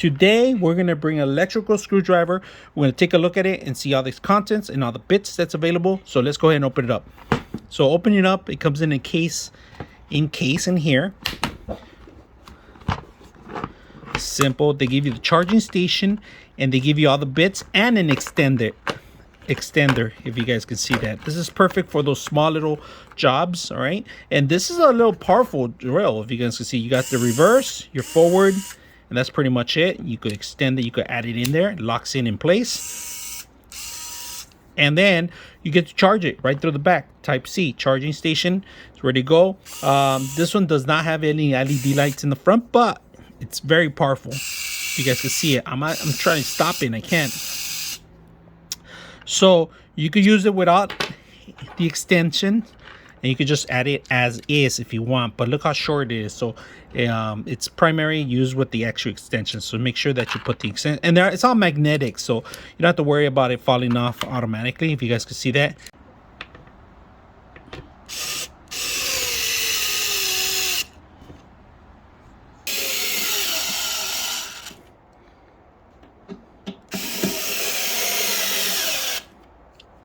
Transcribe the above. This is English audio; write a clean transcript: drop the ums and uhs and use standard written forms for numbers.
Today, we're going to bring an electrical screwdriver. We're going to take a look at it and see all these contents and all the bits that's available. So let's go ahead and open it up. So open it up. It comes in a case in here. Simple. They give you the charging station and they give you all the bits and an extender, if you guys can see that. This is perfect for those small little jobs. All right, and this is a little powerful drill. If you guys can see, you got the reverse, your forward, and that's pretty much it. You could extend it, you could add it in there. It locks in place, and then you get to charge it right through the back. Type C charging station. It's ready to go. This one does not have any LED lights in the front, but it's very powerful. You guys can see it. I'm trying to stop it and I can't. So you could use it without the extension, and you could just add it as is if you want. But look how short it is. So it's primary used with the extra extension. So make sure that you put the extension, and it's all magnetic, so you don't have to worry about it falling off automatically. If you guys can see that.